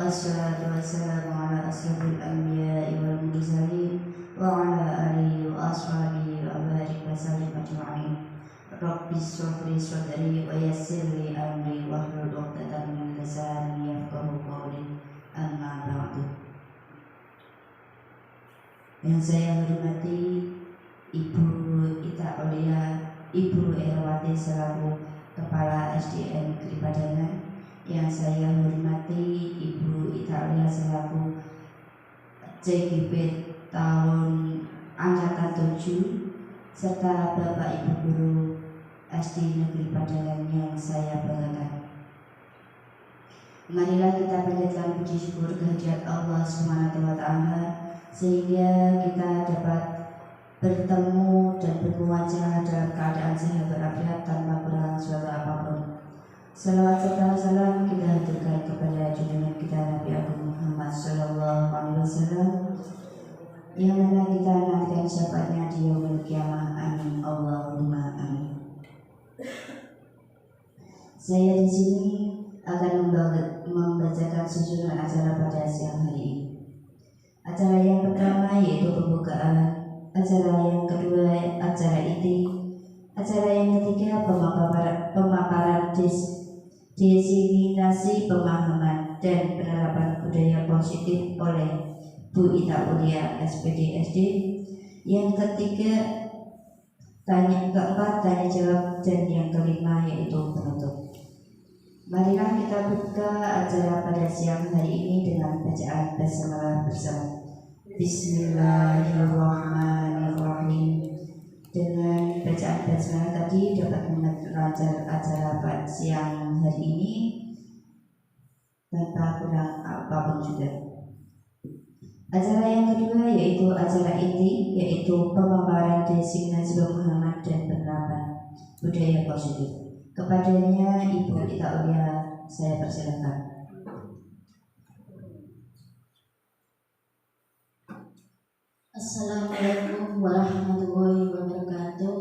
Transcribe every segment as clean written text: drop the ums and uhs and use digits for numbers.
Wassalatu wassalamu ala asyrafil anbiya'i wal mursalin wa ala alihi wa ashabihi wa barik wa sallim ajma'in. Rabbi shrah li sadri wa yassir li amri wahlul 'uqdatam min lisani yafqahu qawli. Amma ba'du. Yang saya hormati Ibu Ita Aulia, Ibu Erwati selaku Kepala SDN Negeri Padangan. Yang saya hormati Ibu Ita Aulia selaku CGP tahun angkatan 7, serta Bapak Ibu Guru SD Negeri Padangan yang saya banggakan. Marilah kita panjatkan puji syukur kehadirat Allah Subhanahu wa Ta'ala, sehingga kita dapat bertemu dan bermuajah dalam keadaan sehat walafiat tanpa kurang suatu apapun. Salawat serta salam kita haturkan kepada junjungan kita Nabi Agung Muhammad Sallallahu Alaihi Wasallam, yang mana kita nantikan syafaatnya di yaumil qiyamah. Amin Allahumma amin. Saya di sini akan membacakan susunan acara pada siang hari ini. Acara yang pertama yaitu pembukaan, acara yang kedua acara inti, acara yang ketiga pemaparan diseminasi pemahaman dan penerapan budaya positif oleh Bu Ita Aulia SPD SD. Yang ketiga keempat tanya jawab, dan yang kelima yaitu penutup. Marilah kita buka acara pada siang hari ini dengan bacaan basmalah bersama. Bismillahirrahmanirrahim. Dengan bacaan basmalah tadi dapat mengajar acara pada siang hari ini tanpa kurang apapun juga. Acara yang kedua yaitu acara inti, yaitu pemaparan diseminasi pemahaman dan penerapan budaya positif. Kepadanya Ibu Ita Aulia saya persilakan. Assalamualaikum warahmatullahi wabarakatuh.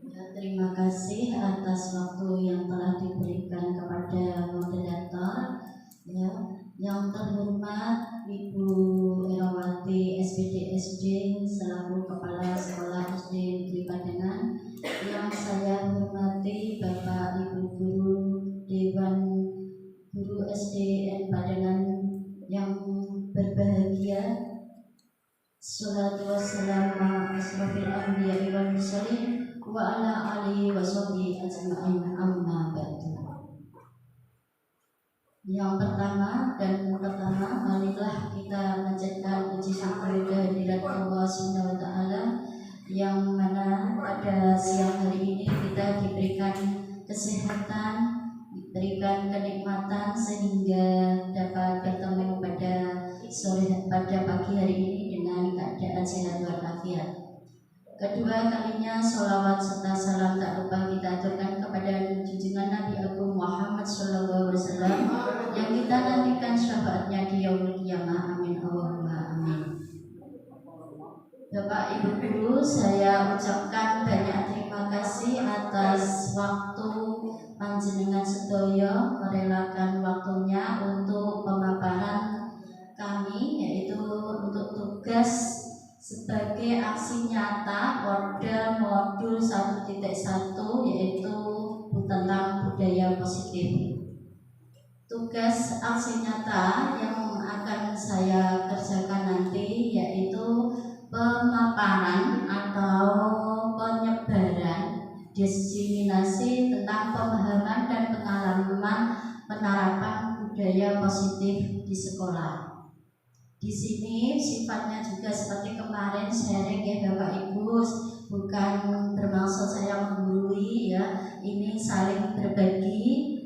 Ya, terima kasih atas waktu yang telah diberikan kepada moderator. Ya, yang terhormat Ibu Erwati SPD SD selaku Kepala Sekolah SD Negeri Padangan. Yang saya hormati Bapak Ibu Guru Dewan Guru SDN Padangan yang berbahagia. Sholatu wassalamu ala asyrafil anbiya'i wal mursalin wa ala alihi wa sahbihi ajma'in, amma ba'du. Yang pertama, marilah kita menjadikan puji syukur kehadirat Allah Subhanahu wa Ta'ala, yang mana pada siang hari ini kita diberikan kesehatan, diberikan kenikmatan sehingga dapat bertemu pada pagi hari ini dengan keadaan sehat walafiat. Kedua kalinya sholawat serta salam tak lupa kita aturkan kepada junjungan Nabi Agung Muhammad Sallallahu Alaihi Wasallam, yang kita nantikan syafaatnya di yaumil qiyamah. Amin Allahumma amin. Bapak Ibu Guru, saya ucapkan banyak terima kasih atas waktu panjenengan sedaya merelakan waktunya untuk pemaparan kami, yaitu untuk tugas sebagai aksi nyata pada modul 1.1, yaitu tentang budaya positif. Tugas aksi nyata yang akan saya kerjakan nanti yaitu pemaparan atau penyebaran diseminasi tentang pemahaman dan pengalaman penerapan budaya positif di sekolah. Di sini sifatnya juga seperti kemarin sharing ya Bapak Ibu, bukan bermaksud saya menggurui ya, ini saling berbagi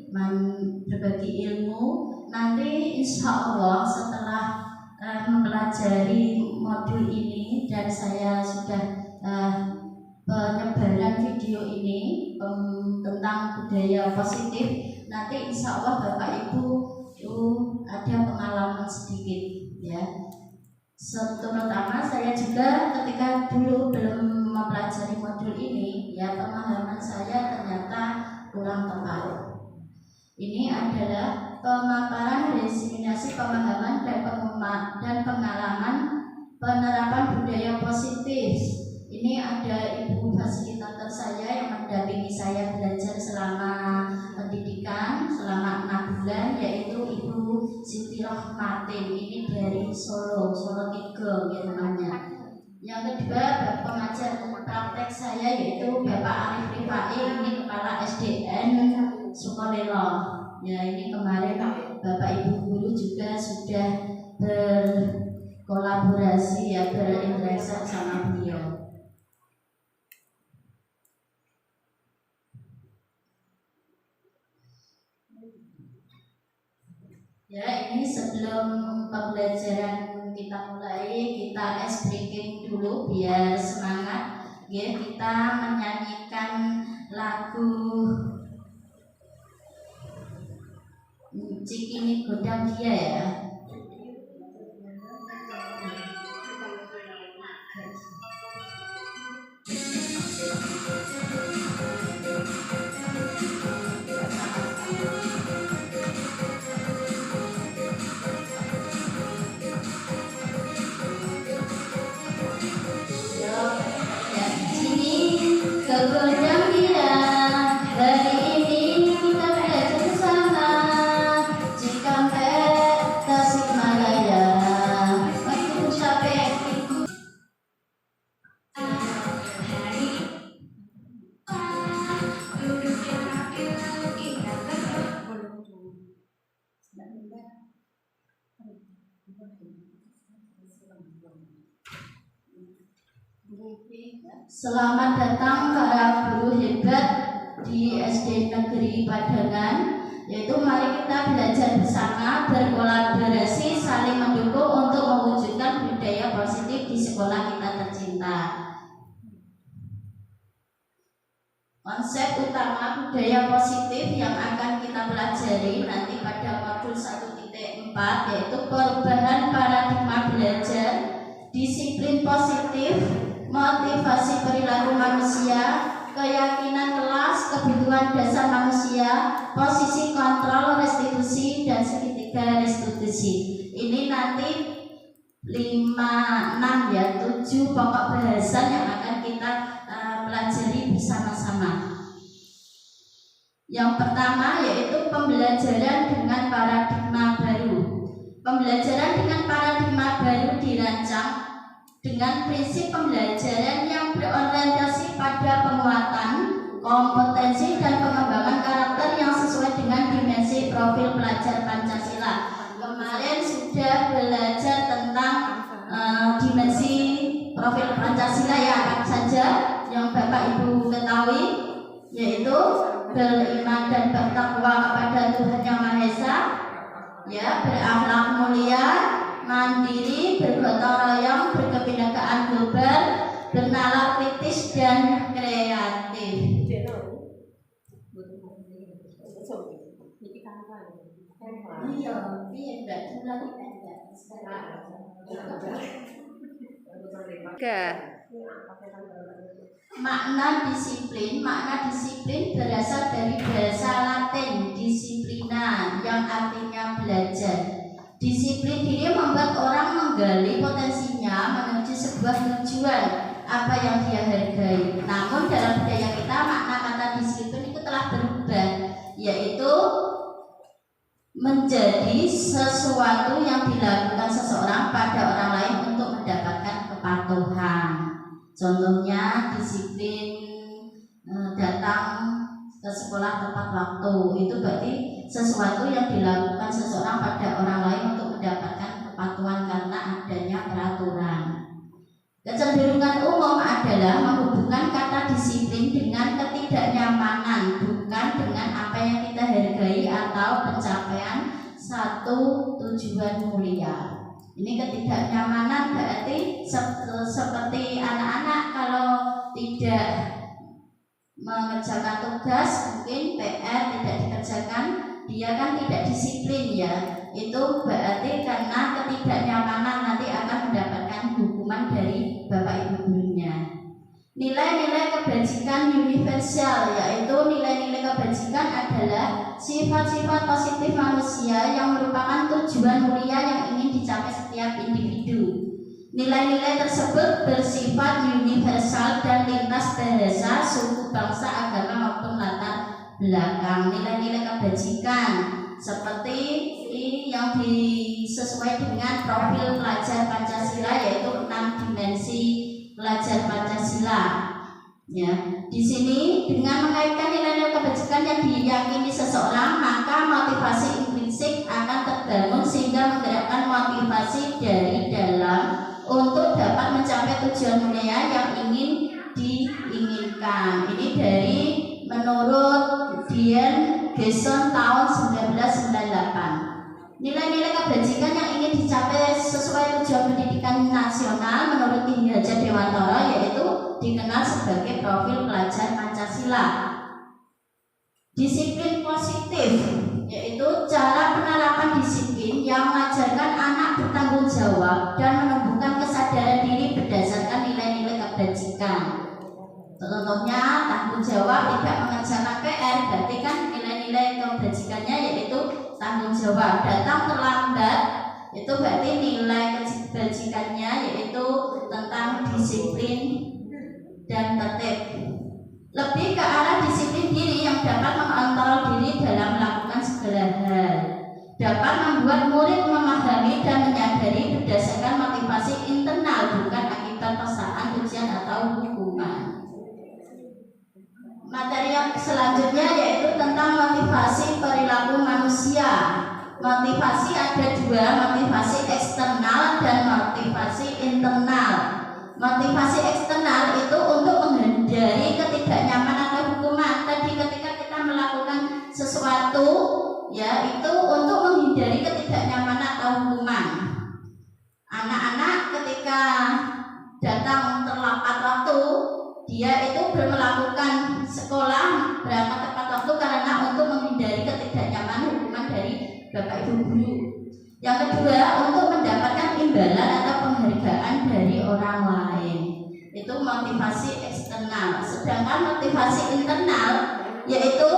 ilmu. Nanti insya Allah setelah mempelajari modul ini dan saya sudah penyebaran video ini tentang budaya positif, nanti insya Allah Bapak Ibu ada pengalaman sedikit ya. Terutama saya juga ketika dulu belum mempelajari modul ini ya, pemahaman saya ternyata kurang tepat. Ini ada adalah pemaparan diseminasi pemahaman dan pengalaman penerapan budaya positif. Ini ada ibu fasilitator saya yang mendampingi saya belajar selama pendidikan selama 6 bulan, yaitu Ibu Siti Rohmatin. Ini dari Solo 3 ya namanya. Yang kedua, pengajar praktek saya yaitu Bapak Arif Rifai, ini kepala SDN Sukolilo. Ya, ini kemarin Bapak Ibu guru juga sudah berkolaborasi ya, berinteraksi sama beliau. Ya, ini sebelum pembelajaran kita mulai, kita ice breaking dulu biar semangat. Ya, kita menyanyikan lagu Cikini Godang Dia ya. Godang Dia, hari ini kita belajar bersama Cikampek, Tasikmalaya. Waktu capek Selamat datang para guru hebat di SD Negeri Padangan. Yaitu mari kita belajar bersama, berkolaborasi, saling mendukung untuk mewujudkan budaya positif di sekolah kita tercinta. Konsep utama budaya positif yang akan kita pelajari nanti pada modul 1.4 yaitu perubahan paradigma belajar, disiplin positif, motivasi perilaku manusia, keyakinan kelas, kebutuhan dasar manusia, posisi kontrol, restitusi, dan segitiga restitusi. Ini nanti 5, 6 ya, 7 pokok bahasan yang akan kita pelajari bersama-sama. Yang pertama yaitu pembelajaran dengan paradigma baru. Pembelajaran dengan paradigma baru dirancang dengan prinsip pembelajaran yang berorientasi pada penguatan, kompetensi, dan pengembangan karakter yang sesuai dengan dimensi profil pelajar Pancasila. Kemarin sudah belajar tentang dimensi profil Pancasila ya, apa saja yang Bapak Ibu ketahui, yaitu beriman dan bertakwa kepada Tuhan Yang Maha Esa, ya, berakhlak mulia, mandiri, bergotong royong, berkebinekaan global, bernalar kritis dan kreatif. Makna disiplin berasal dari bahasa Latin disiplina yang artinya belajar. Disiplin diri membuat orang menggali potensinya menuju sebuah tujuan apa yang dia hargai. Namun dalam budaya kita makna kata disiplin itu telah berubah, yaitu menjadi sesuatu yang dilakukan seseorang pada orang lain untuk mendapatkan kepatuhan. Contohnya disiplin datang ke sekolah tepat waktu, itu berarti sesuatu yang dilakukan seseorang pada orang lain untuk mendapatkan kepatuhan karena adanya peraturan. Kecenderungan umum adalah menghubungkan kata disiplin dengan ketidaknyamanan, bukan dengan apa yang kita hargai atau pencapaian satu tujuan mulia. Ini ketidaknyamanan berarti seperti anak-anak kalau tidak mengerjakan tugas, mungkin PR tidak dikerjakan, dia kan tidak disiplin ya. Itu berarti karena ketidaknyamanan nanti akan mendapatkan hukuman dari bapak ibu gurunya. Nilai-nilai kebajikan universal, yaitu nilai-nilai kebajikan adalah sifat-sifat positif manusia yang merupakan tujuan mulia yang ingin dicapai setiap individu. Nilai-nilai tersebut bersifat universal dan lintas bahasa, suku, bangsa, agama maupun latar belakang. Nilai-nilai kebajikan seperti yang sesuai dengan profil pelajar Pancasila, yaitu 6 dimensi pelajar Pancasila. Ya, di sini dengan mengaitkan nilai-nilai kebajikan yang diyakini seseorang, maka motivasi intrinsik akan terbangun sehingga menggerakkan motivasi dari dalam untuk dapat mencapai tujuan mulia yang ingin diinginkan. Ini dari menurut Dian Gesson tahun 1998. Nilai-nilai kebajikan yang ingin dicapai sesuai tujuan pendidikan nasional menurut Ki Hajar Dewantara yaitu dikenal sebagai profil pelajar Pancasila. Disiplin positif yaitu cara penerapan disiplin yang mengajarkan anak bertanggung jawab dan menumbuhkan kesadaran diri berdasarkan nilai-nilai kebajikan. Contohnya tanggung jawab tidak mengerjakan PR, berarti kan nilai-nilai kebajikannya yaitu tanggung jawab. Datang terlambat itu berarti nilai kebajikannya yaitu tentang disiplin dan tertib. Lebih ke arah disiplin diri yang dapat mengontrol diri dalam melakukan segala hal, dapat membuat murid memahami dan menyadari berdasarkan motivasi internal, bukan akibat paksaan, ujian atau hukuman. Materi yang selanjutnya yaitu tentang motivasi perilaku manusia. Motivasi ada dua, motivasi eksternal dan motivasi internal. Motivasi eksternal itu untuk menghindari ketidaknyamanan atau hukuman. Tadi ketika kita melakukan sesuatu, ya itu untuk menghindari ketidaknyamanan atau hukuman. Anak-anak ketika datang terlambat waktu, dia itu melakukan sekolah berangkat tepat waktu karena untuk menghindari ketidaknyamanan hukuman dari bapak ibu guru. Yang kedua, untuk mendapatkan imbalan atau penghargaan dari orang lain. Itu motivasi eksternal. Sedangkan motivasi internal yaitu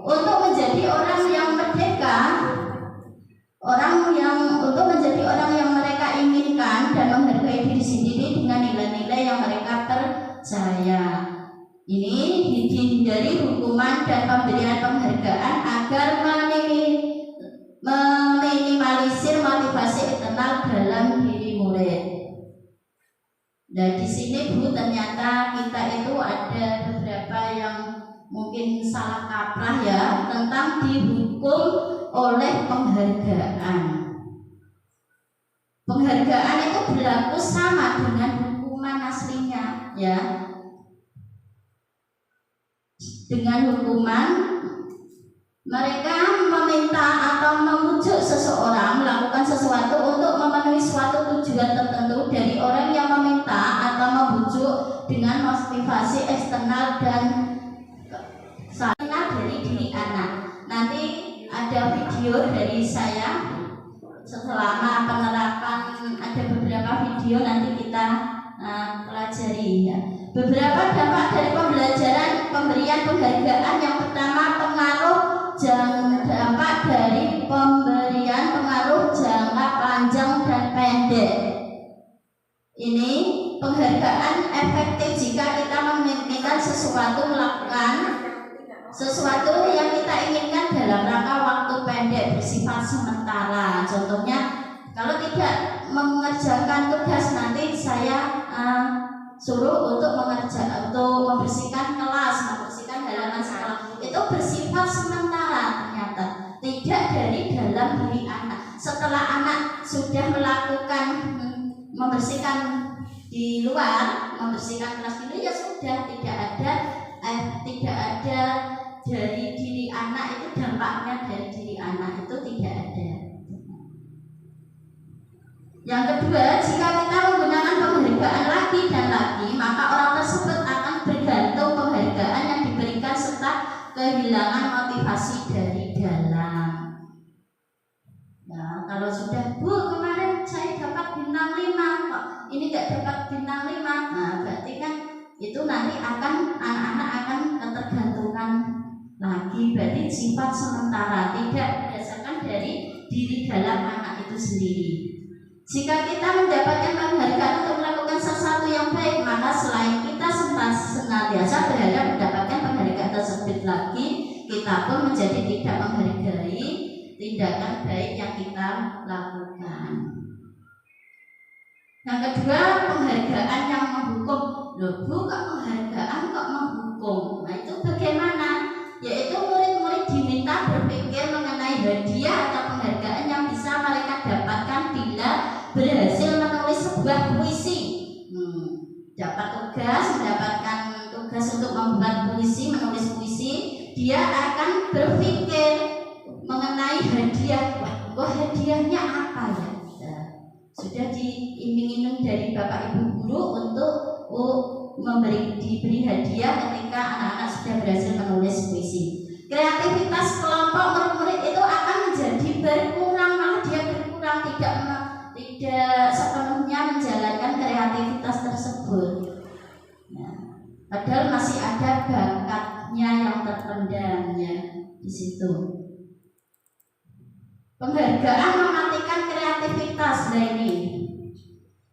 untuk menjadi orang yang merdeka, untuk menjadi orang yang mereka inginkan dan menghargai diri sendiri dengan nilai-nilai yang mereka percaya. Ini dihindari hukuman dan pemberian penghargaan agar meminimalisir motivasi internal dalam diri murid. Nah, di sini Bu, ternyata kita itu ada beberapa yang mungkin salah kaprah ya tentang dihukum oleh penghargaan. Penghargaan itu berlaku sama dengan hukuman aslinya, ya. Dengan hukuman mereka meminta atau memujuk seseorang melakukan sesuatu untuk memenuhi suatu tujuan tertentu dari orang yang meminta atau membujuk dengan motivasi eksternal dan dari diri anak. Nanti ada video dari saya selama penerapan, ada beberapa video nanti kita pelajari ya. Beberapa dampak dari pemberian penghargaan. Yang pertama, dampak dari pemberian pengaruh jangka panjang dan pendek. Ini penghargaan efektif jika kita menginginkan melakukan sesuatu yang kita inginkan dalam rangka waktu pendek bersifat sementara. Contohnya, kalau tidak mengerjakan tugas nanti saya suruh untuk membersihkan kelas, membersihkan halaman sekolah. Itu bersifat sementara ternyata, tidak dari dalam diri anak. Setelah anak sudah melakukan membersihkan di luar, membersihkan kelas dulu, ya sudah, tidak ada dari diri anak itu, dampaknya dari diri anak itu tidak ada. Yang kedua, jika kita menggunakan penghargaan lagi dan lagi, maka orang tersebut akan bergantung penghargaan yang diberikan serta kehilangan motivasi dari dalam. Nah, kalau sudah, Bu, kemarin saya dapat bintang 5 kok ini nggak dapat bintang 5, nah berarti kan itu anak-anak akan ketergantungan lagi. Berarti sifat sementara, tidak berdasarkan dari diri dalam anak itu sendiri. Jika kita mendapatkan penghargaan untuk melakukan sesuatu yang baik, maka selain kita senantiasa berharap mendapatkan penghargaan tersebut lagi, kita pun menjadi tidak menghargai tindakan baik yang kita lakukan. Yang kedua, penghargaan yang menghukum. Loh, bukan penghargaan kok menghukum. Nah, itu bagaimana? Yaitu murid-murid diminta berpikir mengenai hadiah atau penghargaan yang bisa mereka dapatkan bila berhasil menulis sebuah puisi. Mendapatkan tugas untuk membuat puisi, menulis puisi, dia akan berpikir mengenai hadiah. Wah, hadiahnya apa ya? Sudah diiming-iming dari Bapak Ibu guru untuk diberi hadiah ketika anak-anak sudah berhasil menulis puisi. Kreativitas kelompok murid-murid itu akan menjadi berkurang, malah dia berkurang, tidak sepenuhnya menjalankan kreativitas tersebut. Nah, padahal masih ada bakatnya yang terpendamnya di situ. Penghargaan mematikan kreativitas. Nah, ini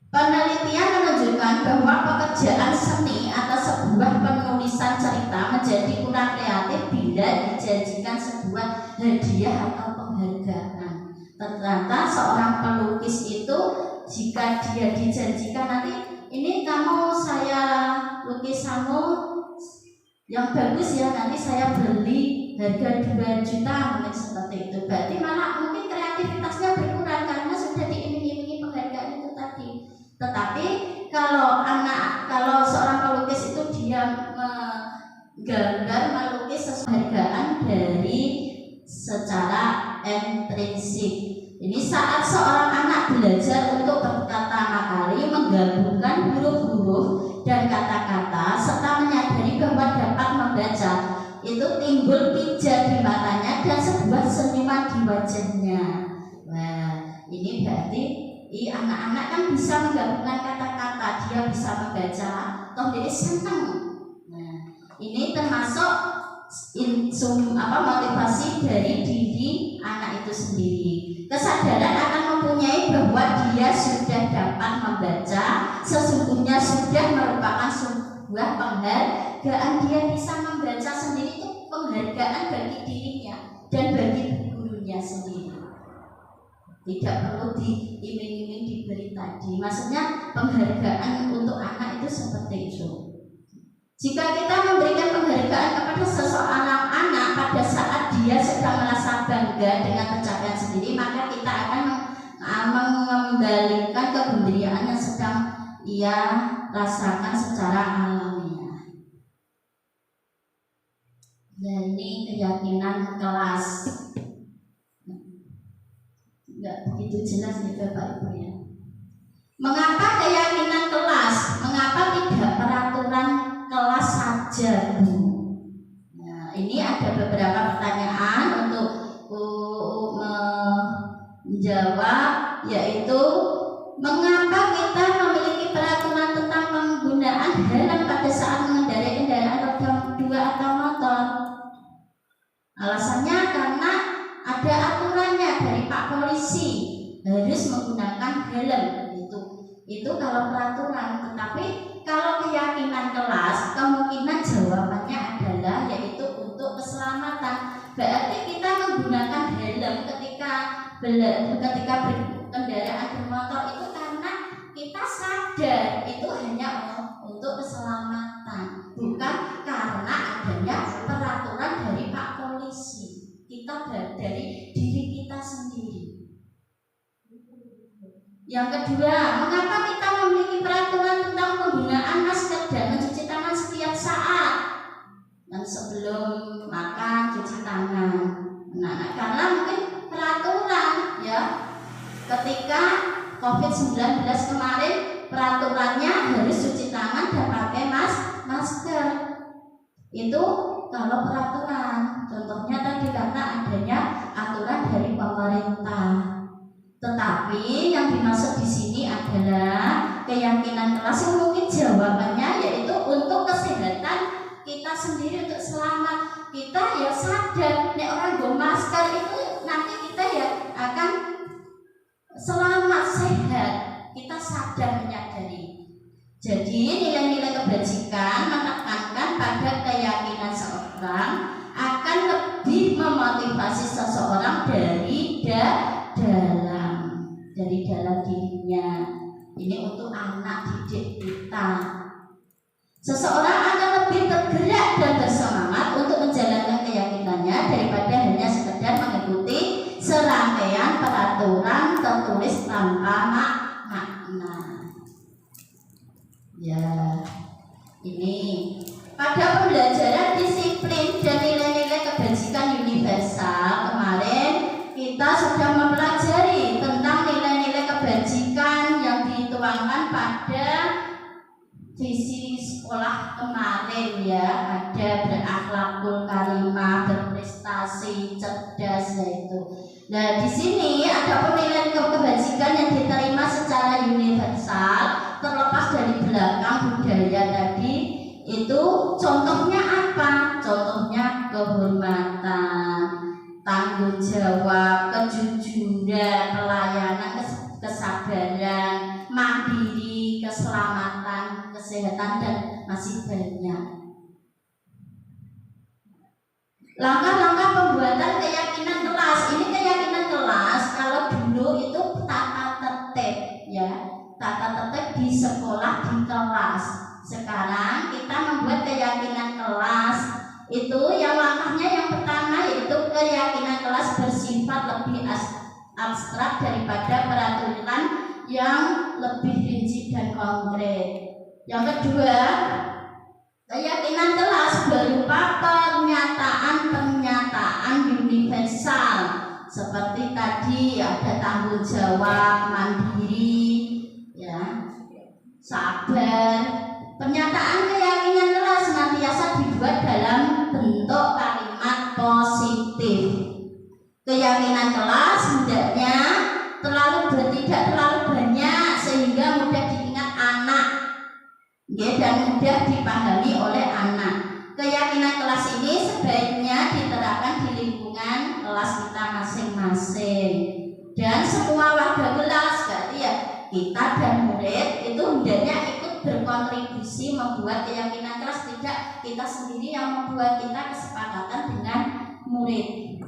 penelitian menunjukkan bahwa pekerjaan seni atau sebuah penulisan cerita menjadi kurang kreatif bila dijanjikan sebuah hadiah atau penghargaan. Ternyata seorang pelukis itu jika dia dijanjikan nanti ini kamu saya lukisanmu yang bagus ya, nanti saya beli harga 2 juta mungkin seperti itu, berarti malah mungkin kreativitasnya berkurang karena sudah diiming-imingi penghargaan itu tadi. Tetapi kalau seorang pelukis itu dia menggambar, melukis sesuatu penghargaan dari secara intrinsik. Ini saat seorang anak belajar untuk berkata kali, menggabungkan huruf-huruf dan kata-kata serta menyadari bahwa dapat membaca, itu timbul pijar di matanya dan sebuah senyuman di wajahnya. Nah, ini berarti anak-anak kan bisa menggabungkan kata-kata, dia bisa membaca, toh dia senang. Nah, ini termasuk motivasi dari diri anak itu sendiri. Kesadaran akan mempunyai bahwa dia sudah dapat membaca, sesungguhnya sudah merupakan sebuah penghargaan. Dia bisa membaca sendiri itu penghargaan bagi dirinya dan bagi gurunya sendiri. Tidak perlu diiming-iming diberi tadi. Maksudnya penghargaan untuk anak itu seperti itu. Jika kita memberikan penghargaan kepada seseorang anak pada saat dia sedang merasa bangga dengan pencapaian sendiri, maka kita akan mengembalikan kegembiraan yang sedang ia rasakan secara alamiah. Dan ini keyakinan kelas. Enggak begitu jelas nih Bapak Ibu ya. Mengapa keyakinan kelas? Mengapa tidak peraturan kelas saja, Bu? Nah, ini ada beberapa pertanyaan untuk menjawab, yaitu mengapa kita memiliki peraturan tentang penggunaan helm pada saat mengendarai kendaraan roda 2 atau motor? Alasannya karena ada aturannya dari Pak Polisi harus menggunakan helm. Itu kalau peraturan. Tetapi kalau keyakinan kelas, kemungkinan jawabannya adalah yaitu untuk keselamatan. Berarti kita menggunakan helm ketika berkendaraan bermotor itu karena kita sadar itu hanya untuk keselamatan, bukan karena adanya peraturan dari Pak Polisi. Kita dari diri kita sendiri. Yang kedua, mengapa kita memiliki peraturan tentang penggunaan masker dan mencuci tangan setiap saat? Dan sebelum makan cuci tangan. Nah, karena mungkin peraturan ya. Ketika COVID-19 kemarin peraturannya harus cuci tangan dan pakai masker. Itu kalau peraturan. Contohnya tadi karena adanya aturan dari pemerintah. Tetapi yang dimaksud di sini adalah keyakinan kelas yang mungkin jawabannya yaitu untuk kesehatan kita sendiri untuk selamat. Kita ya sadar nek orang nggo masker itu nanti kita ya akan selamat sehat. Kita sadar menyadari. Jadi nilai-nilai kebajikan menekankan pada keyakinan seorang akan lebih memotivasi seseorang dari dalam dirinya. Ini untuk anak didik kita. Seseorang akan lebih bergerak dan bersemangat untuk menjalankan keyakinannya daripada hanya sekedar mengikuti serangkaian peraturan tertulis tanpa makna. Ya, ini pada pembelajaran disiplin dan nilai-nilai kebajikan universal kemarin kita sudah mempelajari tentang nilai-nilai kebajikan yang dituangkan pada visi sekolah kemarin ya. Ada berakhlakul karimah, berprestasi, cerdas yaitu. Nah di sini ada penilaian kebajikan yang diterima secara universal terlepas dari belakang budaya tadi. Itu contohnya apa? Contohnya kehormatan, tanggung jawab, kejujuran, pelayanan, kesabaran, mandiri, keselamatan, kesehatan, dan masih banyak. Langkah-langkah pembuatan keyakinan kelas. Ini keyakinan kelas kalau dulu itu tata tertib ya, tata tertib di sekolah, di kelas. Sekarang kita membuat keyakinan kelas. Itu yang langkahnya yang pertama yaitu keyakinan kelas bersifat lebih abstrak daripada peraturan yang lebih rinci dan konkret. Yang kedua, keyakinan kelas berupa pernyataan universal seperti tadi ada tanggung jawab, mandiri, ya, sabar. Pernyataan keyakinan kelas senantiasa dibuat dalam bentuk kalimat positif. Keyakinan kelas hendaknya tidak terlalu banyak sehingga mudah diingat anak dan mudah dipahami oleh anak. Keyakinan kelas ini sebaiknya diterapkan di lingkungan kelas kita masing-masing dan semua warga kelas, berarti ya kita dan murid itu hendaknya ikut berkontribusi membuat keyakinan kelas, tidak kita sendiri yang membuat. Kita kesepakatan dengan murid.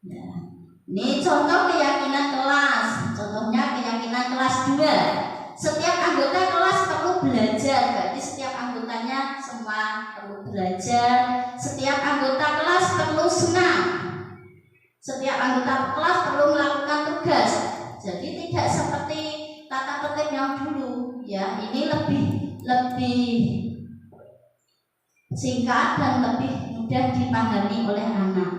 Ya. Ini contoh keyakinan kelas. Contohnya keyakinan kelas 2. Setiap anggota kelas perlu belajar, berarti setiap anggotanya semua perlu belajar. Setiap anggota kelas perlu senang. Setiap anggota kelas perlu melakukan tugas. Jadi tidak seperti tata tertib yang dulu, ya. Ini lebih singkat dan lebih mudah dipahami oleh anak.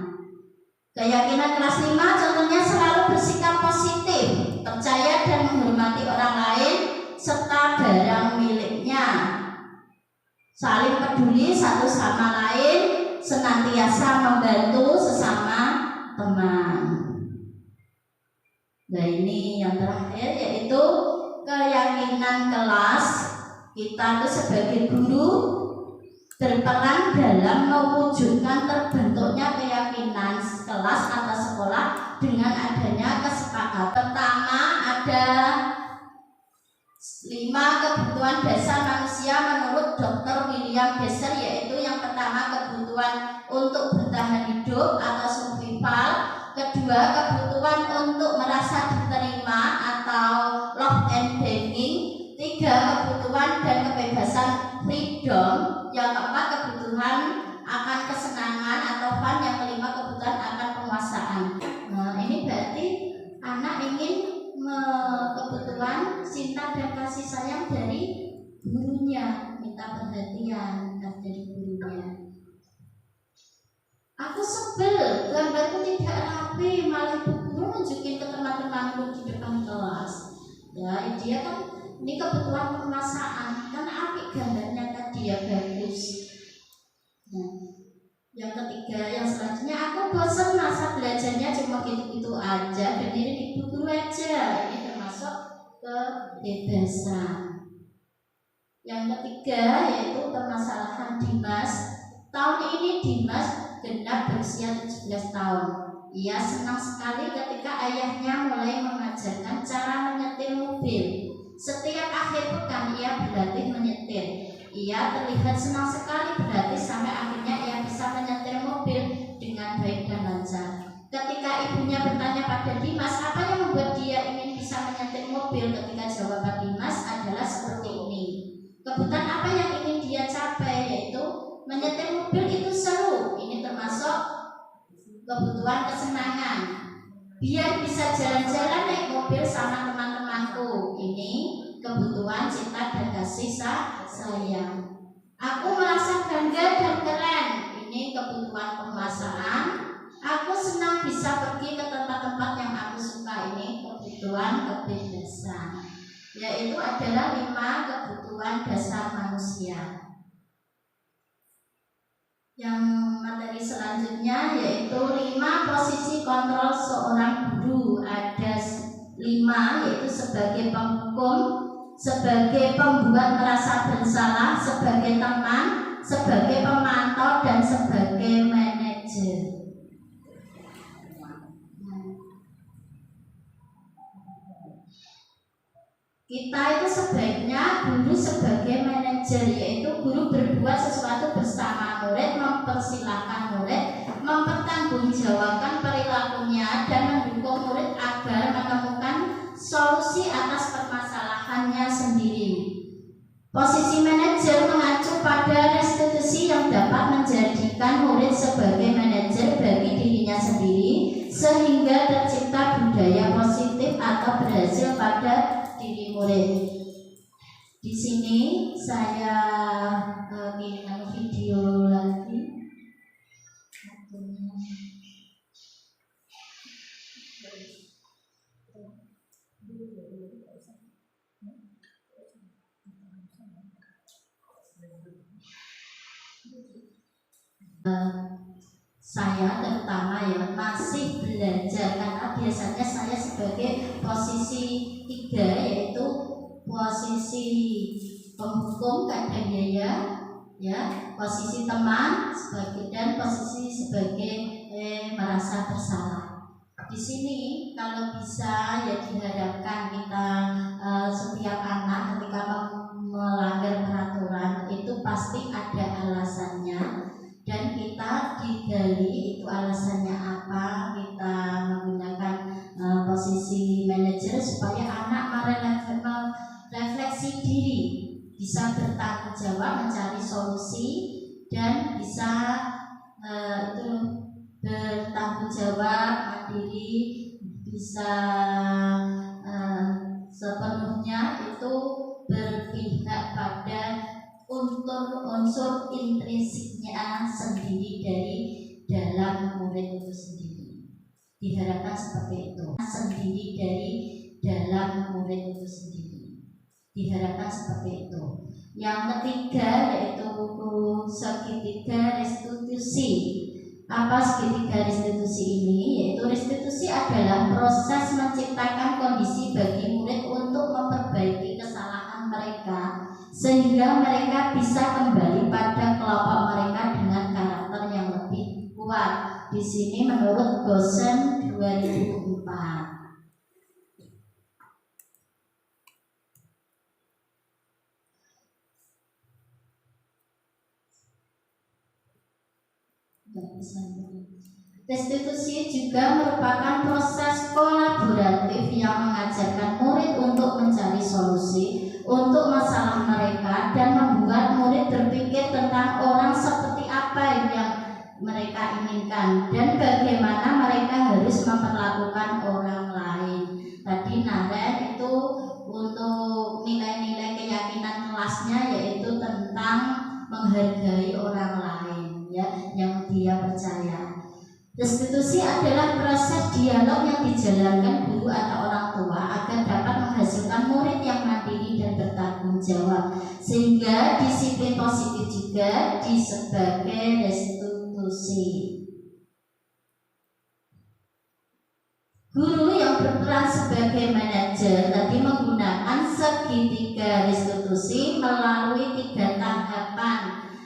Keyakinan kelas 5 contohnya selalu bersikap positif, percaya dan menghormati orang lain serta barang miliknya, saling peduli satu sama lain, senantiasa membantu sesama teman. Nah ini yang terakhir yaitu keyakinan kelas. Kita itu sebagai guru berperan dalam mewujudkan terbentuknya keyakinan kelas atau sekolah dengan adanya kesepakatan. Pertama ada 5 kebutuhan dasar manusia menurut Dr. William Besser, yaitu yang pertama kebutuhan untuk bertahan hidup atau survival, kedua kebutuhan untuk merasa diterima atau love and belonging, 3 kebutuhan dan kebebasan freedom, yang keempat kebutuhan akan kesenangan atau fun, yang kelima kebutuhan akan penguasaan. Nah ini berarti anak ingin kebutuhan cinta dan kasih sayang dari gurunya, minta perhatian dari gurunya. Aku sebel, gambarku tidak rapi, malah guru nunjukin ke teman-temanku di depan kelas. Ya, dia kan ini kebutuhan penguasaan, kan apik gambarnya tadi ya, bagus. Nah, yang ketiga, yang selanjutnya aku bosan masa belajarnya cuma gitu-gitu aja, berdiri di buku aja. Ini termasuk kebebasan. Yang ketiga yaitu permasalahan Dimas. Tahun ini Dimas genap berusia 17 tahun. Ia senang sekali ketika ayahnya mulai mengajarkan cara menyetir mobil. Setiap akhir pekan ia berlatih menyetir. Ia terlihat senang sekali berlatih sampai akhirnya ia bisa menyetir mobil dengan baik dan lancar. Ketika ibunya bertanya pada Dimas apa yang membuat dia ingin bisa menyetir mobil, ketika jawaban Dimas adalah seperti ini. Kebutuhan apa yang ingin dia capai, yaitu menyetir mobil itu seru. Ini termasuk kebutuhan kesenangan. Biar bisa jalan-jalan naik mobil sama teman-temanku. Ini kebutuhan cinta dan kasih sayang. Aku merasa bangga dan keren. Ini kebutuhan penguasaan. Aku senang bisa pergi ke tempat-tempat yang aku suka. Ini kebutuhan kebebasan. Yaitu adalah 5 kebutuhan dasar manusia. Yang materi selanjutnya yaitu 5 posisi kontrol seorang guru. Ada 5, yaitu sebagai penghukum, sebagai pembuat merasa bersalah, sebagai teman, sebagai pemantau, dan sebagai manajer. Kita itu sebaiknya guru sebagai manajer, yaitu guru berbuat sesuatu bersama murid, mempersilahkan murid, mempertanggungjawabkan perilakunya, dan mendukung murid agar menemukan solusi atas permasalahannya sendiri. Posisi manajer mengacu pada restitusi yang dapat menjadikan murid sebagai manajer bagi dirinya sendiri, sehingga tercipta budaya positif atau berhasil pada diri murid. Di sini saya kirimkan video lagi. Saya terutama ya masih belajar, karena biasanya saya sebagai posisi 3, yaitu posisi penghukum kadang ya, posisi teman sebagai, dan posisi sebagai merasa bersalah. Di sini kalau bisa ya diharapkan kita setiap anak ketika melanggar peraturan itu pasti ada alasannya. Dan kita digali itu alasannya apa, kita menggunakan posisi manajer supaya anak merefleksi diri, bisa bertanggung jawab, mencari solusi, dan bisa itu bertanggung jawab, mandiri, bisa sepenuhnya itu berpihak pada unsur intrinsiknya sendiri dari dalam murid itu sendiri. Diharapkan seperti itu. Sendiri dari dalam murid itu sendiri. Diharapkan seperti itu. Yang ketiga yaitu segitiga restitusi. Apa segitiga restitusi ini? Yaitu restitusi adalah proses menciptakan kondisi bagi murid untuk memperbaiki kesalahan mereka, sehingga mereka bisa kembali pada kelompok mereka dengan karakter yang lebih kuat. Di sini menurut Gosen 2004. Restitusi juga merupakan proses kolaboratif yang mengajarkan murid untuk mencari solusi untuk masalah mereka dan membuat murid berpikir tentang orang seperti apa yang mereka inginkan dan bagaimana mereka harus memperlakukan orang lain. Tadi Naren itu untuk nilai-nilai keyakinan kelasnya yaitu tentang menghargai orang lain ya, yang dia percaya. Restitusi adalah proses dialog yang dijalankan guru atau orang tua agar dapat menghasilkan murid yang mandiri dan bertanggung jawab, sehingga disiplin positif juga sebagai restitusi. Guru yang berperan sebagai manajer tadi menggunakan segitiga restitusi melalui 3 tahapan.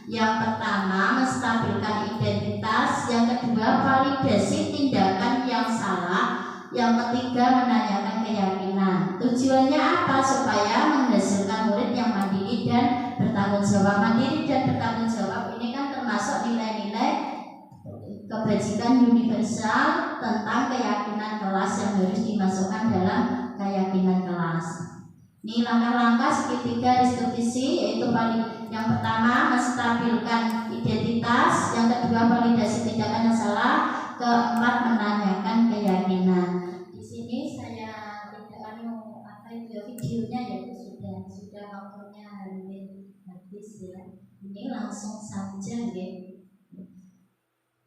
Yang pertama, menstabilkan identitas. Yang kedua, validasi tindakan yang salah. Yang ketiga, menanyakan keyakinan. Tujuannya apa? Supaya menghasilkan murid yang mandiri dan bertanggung jawab. Mandiri dan bertanggung jawab ini kan termasuk nilai-nilai kebajikan universal tentang keyakinan kelas yang harus dimasukkan dalam keyakinan kelas. Ini langkah-langkah segitiga restitusi, yaitu yang pertama menstabilkan identitas, yang kedua validasi tindakan yang salah, keempat menanyakan keyakinan. Di sini saya tidak videonya ya sudah waktunya habis ya. Ini langsung saja ya.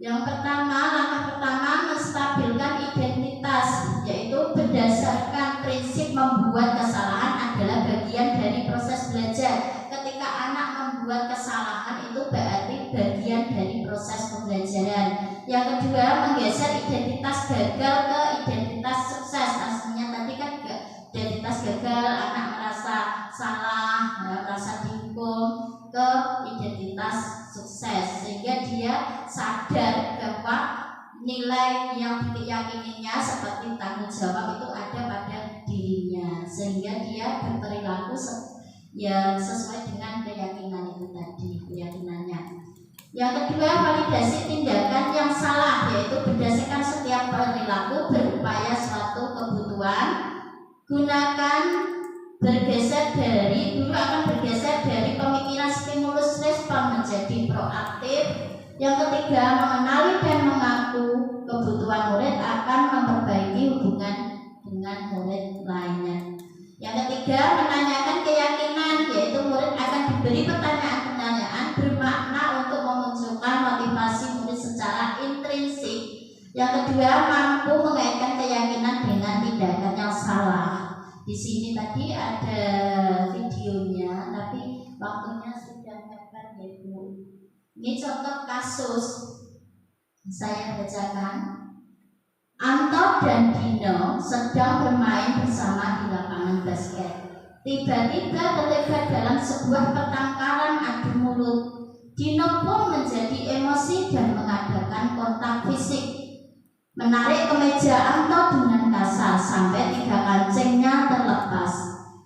Yang pertama, langkah pertama menstabilkan identitas, yaitu berdasarkan prinsip membuat kesalahan adalah bagian dari proses belajar. Ketika anak membuat kesalahan itu berarti bagian dari proses pembelajaran. Yang kedua, menggeser identitas gagal ke identitas sukses. Aslinya tadi kan identitas gagal, anak merasa salah, merasa dihukum, ke identitas sukses, sehingga dia sadar bahwa nilai yang diyakininya seperti tanggung jawab itu ada pada dirinya, sehingga dia berperilaku sesuai dengan keyakinan itu tadi, keyakinannya. Yang kedua, validasi tindakan yang salah, yaitu berdasarkan setiap perilaku berupaya suatu kebutuhan. Gunakan guru akan bergeser dari pemikiran stimulus respon menjadi proaktif. Yang ketiga, mengenali dan mengaku kebutuhan murid akan memperbaiki hubungan dengan murid lainnya. Yang ketiga, menanyakan keyakinan, yaitu murid akan diberi pertanyaan-pertanyaan bermakna untuk memunculkan motivasi murid secara intrinsik. Yang kedua, mampu mengaitkan keyakinan dengan tindakan yang salah. Di sini tadi ada videonya, tapi waktunya sudah mepet ya Bu. Ini contoh kasus, saya bacakan. Anto dan Dino sedang bermain bersama di lapangan basket. Tiba-tiba terlibat dalam sebuah pertengkaran adu mulut. Dino pun menjadi emosi dan mengadakan kontak fisik, menarik kemeja Anto dengan kasar sampai 3 kancingnya terlepas.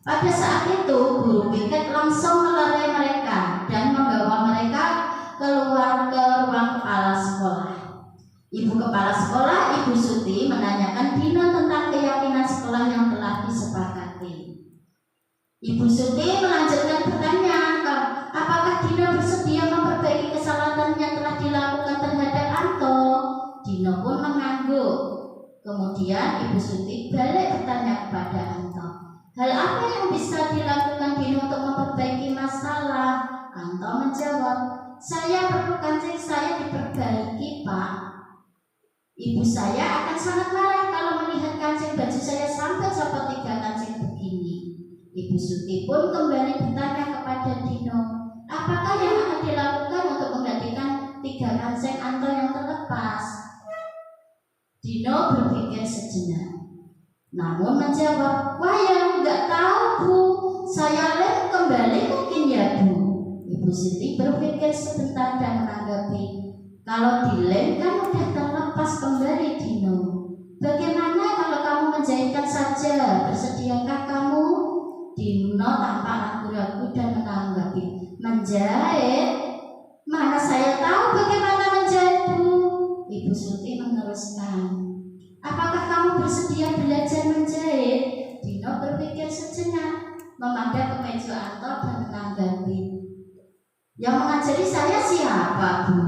Pada saat itu guru piket langsung melerai mereka dan membawa mereka keluar ke ruang kepala sekolah. Ibu kepala sekolah, Ibu Suti, menanyakan Dino tentang keyakinan sekolah yang telah disepakati. Ibu Suti melanjutkan pertanyaan, apakah Dino bersedia memperbaiki kesalahan yang telah dilakukan terhadap Anto? Dino pun mengangguk. Kemudian Ibu Suti balik bertanya kepada Anto, hal apa yang bisa dilakukan Dino untuk memperbaiki masalah? Anto menjawab, saya perlu kancing saya diperbaiki, Pak. Ibu saya akan sangat marah kalau melihat kancing baju saya sampai copot 3 kancing begini. Ibu Suti pun kembali bertanya kepada Dino, apakah yang akan dilakukan untuk menggantikan 3 kancing Anto yang terlepas? Dino berpikir sejenak, namun menjawab, wah ya nggak tahu Bu, saya lem kembali mungkin ya Bu. Ibu Siti berpikir sebentar dan menanggapi, kalau dilem kan udah terlepas kembali Dino. Bagaimana kalau kamu menjahitkan saja, bersediakah kamu? Dino tampak ragu-ragu dan menanggapi, menjahit? Mana saya tahu bagaimana menjahit Bu. Ibu Suti meneruskan, apakah kamu bersedia belajar menjahit? Dino berpikir sejenak, memandang kemeja Anto dan menanggapi, yang mengajari saya siapa Bu?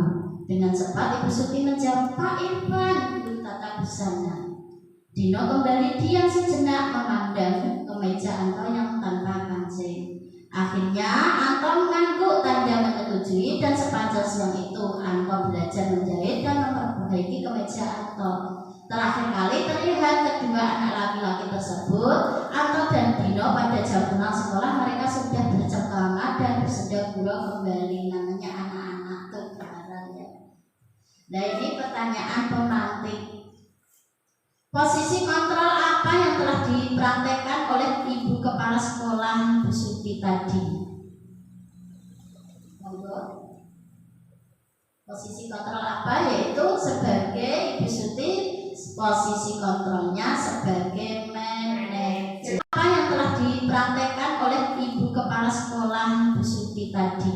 Dengan cepat Ibu Suti menjawab, Pak Irfan, guru tata busana. Dino kembali diam sejenak memandang kemeja Anto yang tanpa kancing. Akhirnya Anto mengangguk tanda menyetujui dan sepanjang siang itu Anto belajar menjahit dan memperbaiki kemeja Anto. Terakhir kali terlihat kedua anak laki-laki tersebut, Anto dan Dino, pada jam pulang sekolah mereka sudah bercengkrama dan bersedia gurau kembali. Namanya anak-anak tukaran ya. Nah ini pertanyaan pemantik. Posisi kontrol apa dipraktekkan oleh Ibu Kepala Sekolah Bu Suti tadi. Monggo. Posisi kontrol apa? Yaitu sebagai Ibu Suti, posisi kontrolnya sebagai manajer. Apa yang telah dipraktekkan oleh Ibu Kepala Sekolah Bu Suti tadi?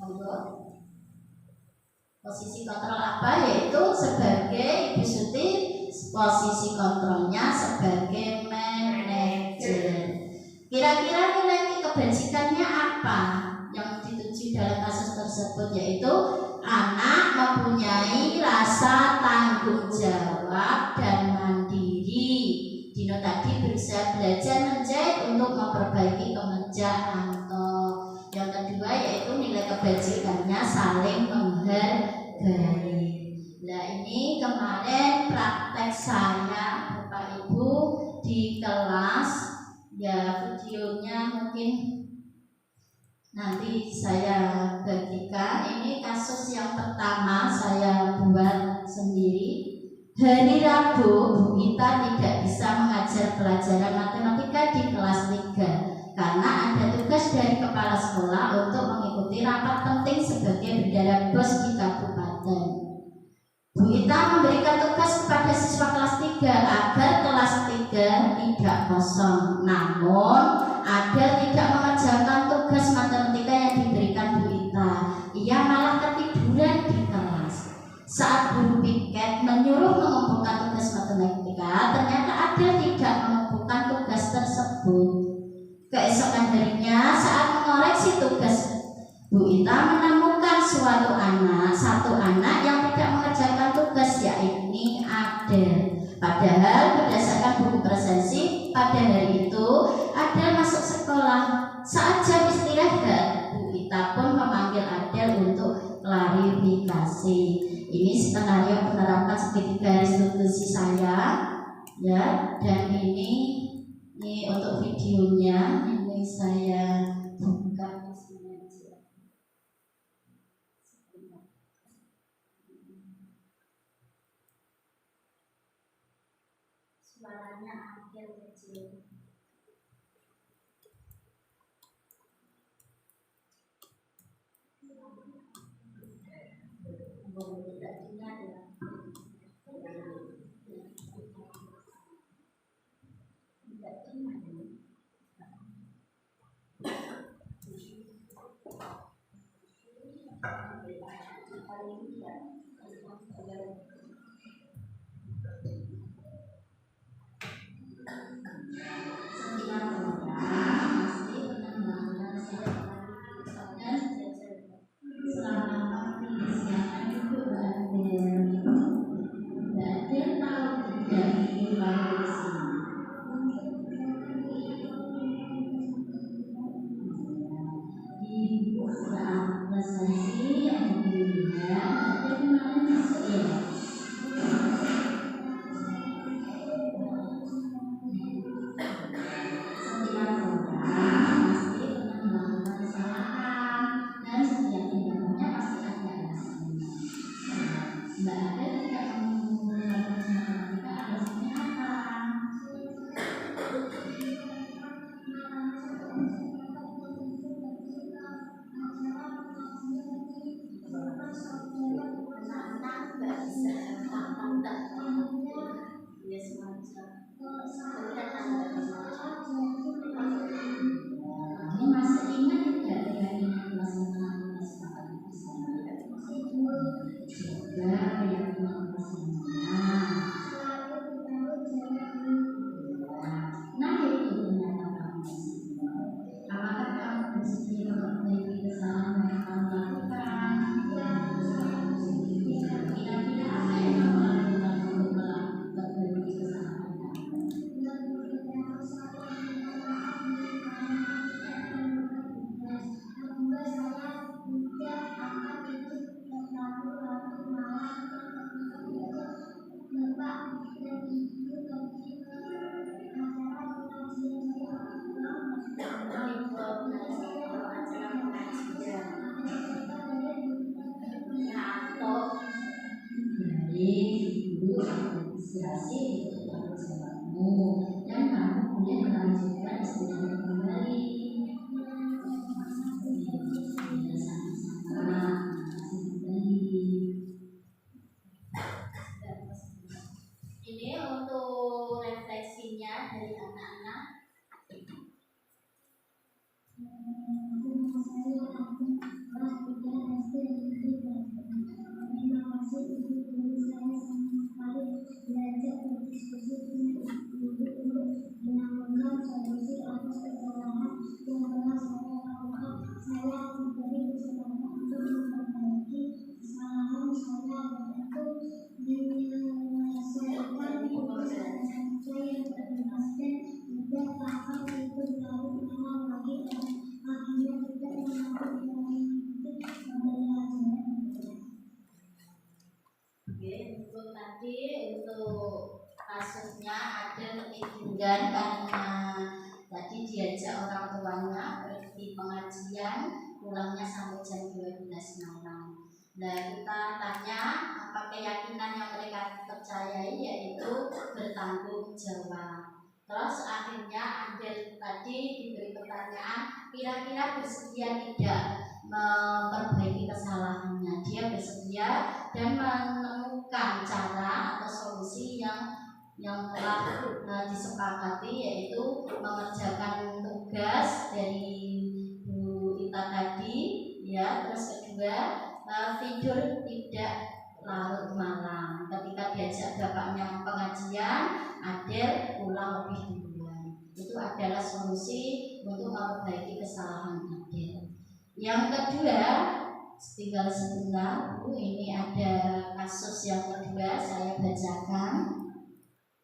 Monggo. Posisi kontrol apa? Yaitu sebagai Ibu Suti, posisi kontrolnya sebagai manajer. Kira-kira nilai kebajikannya apa yang dituju dalam kasus tersebut? Yaitu anak mempunyai rasa tanggung jawab dan mandiri. Dino tadi berusaha belajar menjahit untuk memperbaiki kemeja Anto. Yang kedua yaitu nilai kebajikannya saling menghargai. Nah, ini kemarin praktek saya Bapak Ibu di kelas. Ya, videonya mungkin nanti saya bagikan. Ini kasus yang pertama saya buat sendiri. Hari Rabu Bu Ita tidak bisa mengajar pelajaran matematika di kelas 3 karena ada tugas dari kepala sekolah untuk mengikuti rapat penting sebagai bendahara BOS di kabupaten. Bu Ita memberikan tugas kepada siswa kelas 3 agar kelas 3 tidak kosong. Namun Adel tidak mengerjakan tugas matematika yang diberikan Bu Ita. Ia malah ketiduran di kelas. Saat guru piket menyuruh mengumpulkan tugas matematika, ternyata Adel tidak mengumpulkan tugas tersebut. Keesokan harinya saat mengoreksi tugas, Bu Ita menemukan satu anak yang tidak mengerjakan tugas, yaitu Adel. Padahal berdasarkan buku presensi pada hari itu Adel masuk sekolah. Saat jam istirahat, Bu Ita pun memanggil Adel untuk klarifikasi. Ini skenario penerapan segitiga restitusi saya, ya. Dan ini untuk videonya ini saya buka di sini aja. Suaranya agak kecil. kasusnya ada ketiduran karena tadi diajak orang tuanya pergi pengajian, pulangnya sampai jam 12 malam. Nah, kita tanya apa keyakinan yang mereka percayai, yaitu bertanggung jawab. Terus akhirnya Andel tadi diberi pertanyaan, kira-kira bersedia tidak memperbaiki kesalahannya. Dia bersedia dan menemukan cara atau solusi yang telah disepakati, yaitu mengerjakan tugas dari Bu Ita tadi, ya. Terus kedua, tidur tidak larut malam. Ketika diajak bapaknya pengajian, Adel pulang lebih duluan. Itu adalah solusi untuk memperbaiki kesalahan Adel. Yang kedua, tinggal sebentar Bu, ini ada kasus yang kedua, saya bacakan.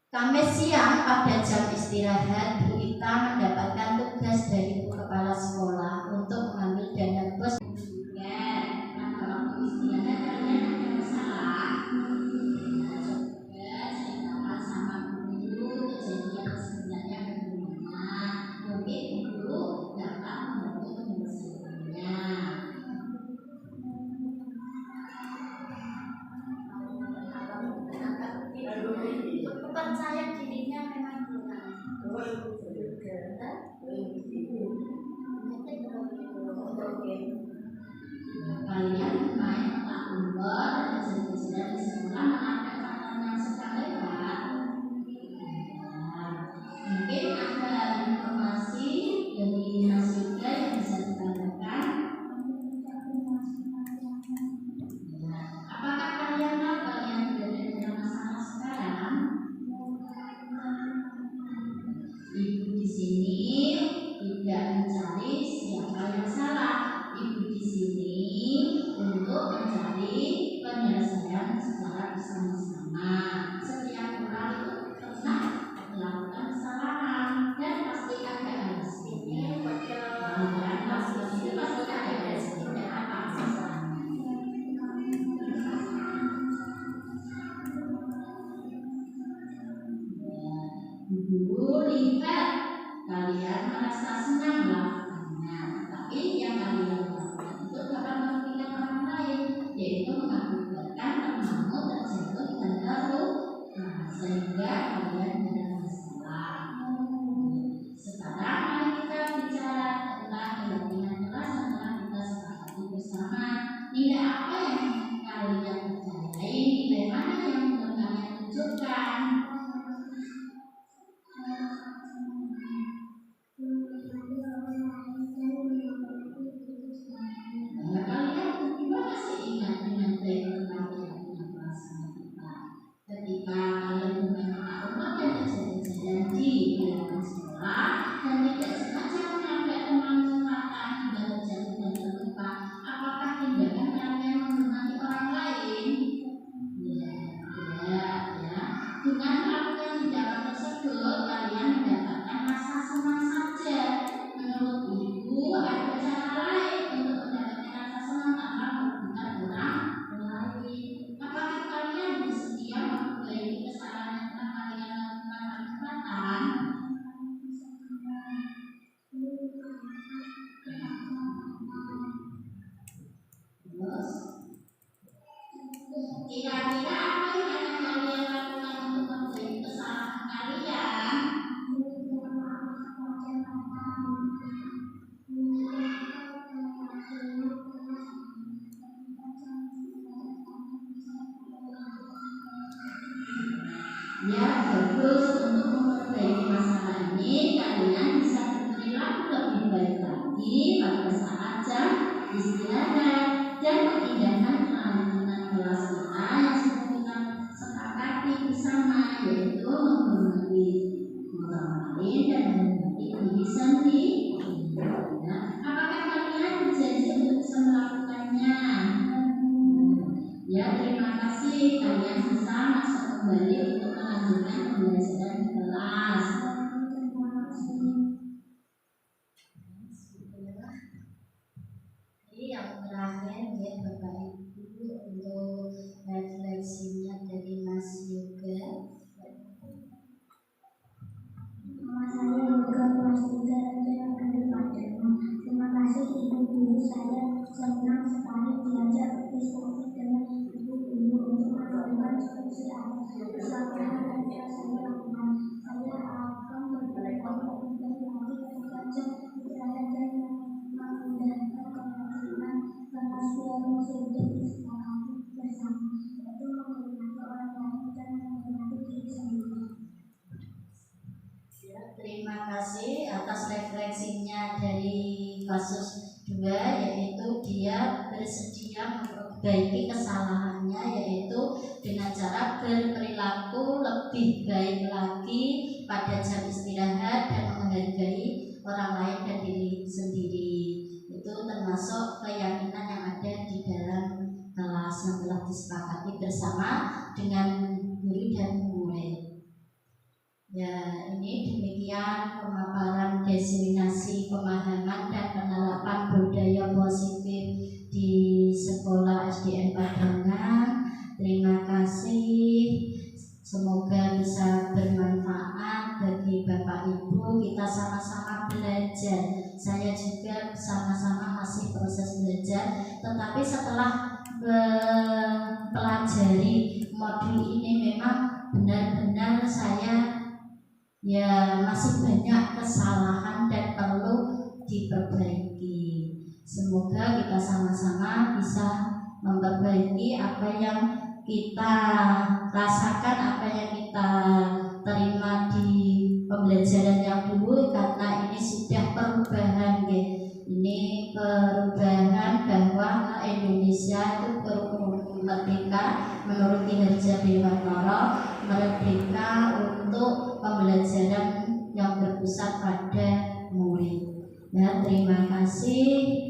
Kamis siang pada jam istirahat, Bu Ita mendapatkan tugas dari Bu Kepala Sekolah untuk mengambil dana bos. Pada waktu istirahat kalian ada masalah, coba ceritakan sama guru kejadian sebenarnya bagaimana. Mungkin guru dapat membantu menyelesaikannya. Percaya dirinya memang kalian main tak umbor dan di sekolah ada makanan sekali Pak. Mungkin ada informasi dari Mas Yoga yang bisa ditambahkan. Apakah kalian tahu kalian berada dalam masalah sekarang? Ibu di sini tidak mencari siapa yang salah. Ibu di sini untuk mencari penyelesaian secara bersama-sama. Setiap orang itu pernah melakukan kesalahan dan pasti ada alasannya. Dan pasti ada alasannya apa kesalahannya. Ibu lihat kalian merasa senang melakukannya, tapi yang kalian lakukan itu dapat merugikan orang lain, yaitu mengakibatkan temanmu terjatuh dan terluka, sehingga kalian ada masalah. Sekarang mari kita bicara tentang keyakinan keras yang telah kita sepakati bersama. Nilai apa yang kalian percayai? Nilai mana yang belum kalian tunjukkan? Kalian juga masih ingat dengan baik tentang keyakinan perasaan kita ketika kalian membantu rumah dan kejadian di dalam sekolah dan tidak sengaja menabrak teman patah hingga terjatuh dan terluka. Apakah tindakan kalian menghormati orang lain? Ya. Dengan melakukan tindakan tersebut, kalian mendapatkan rasa senang saja. Menurut Ibu, ada cara lain untuk mendapatkan rasa senang tanpa merugikan orang lain. Apakah kalian bersedia memperbaiki kesalahan yang telah kalian lakukan akibatkan? Terus, kira-kira apa yang akan kalian lakukan untuk memperbaiki kesalahan kalian? Ya, bagus. Untuk memperbaiki masalah ini, kalian bisa berperilaku lebih baik lagi pada saat jam istirahat dan memindahkan kelanjutan kelas kita yang sudah kita sepakati bersama, yaitu menghormati orang lain dan menghormati diri sendiri. Apakah kalian berjanji untuk bisa melakukannya? Ya, terima kasih. Kalian bisa masuk kembali untuk melanjutkan pembelajaran di kelas. Jadi yang terakhir ya Bapak Ibu, untuk refleksinya dari Mas Yoga. Terima kasih atas refleksinya dari kasus 2, yaitu dia bersedia memperbaiki kesalahannya, yaitu dengan cara berperilaku lebih baik lagi pada jam istirahat dan menghargai orang lain dan diri sendiri. Itu termasuk keyakinan yang ada di dalam kelas yang telah disepakati bersama dengan guru dan murid. Ya, ini demikian pemaparan diseminasi pemahaman dan penerapan budaya positif di Sekolah SDN Padangan. Terima kasih. Semoga bisa bermanfaat bagi Bapak Ibu. Kita sama-sama belajar. Saya juga sama-sama masih proses belajar. Tetapi setelah pelajari modul ini memang benar-benar saya masih banyak kesalahan dan perlu diperbaiki. Semoga kita sama-sama bisa memperbaiki apa yang kita rasakan, apa yang kita terima di pembelajaran yang dulu, karena ini sudah perubahan ya. Ini perubahan bahwa Indonesia itu merdeka menurut Kinerja Dewan Toro, merdeka untuk pembelajaran yang berpusat pada murid. Ya, terima kasih.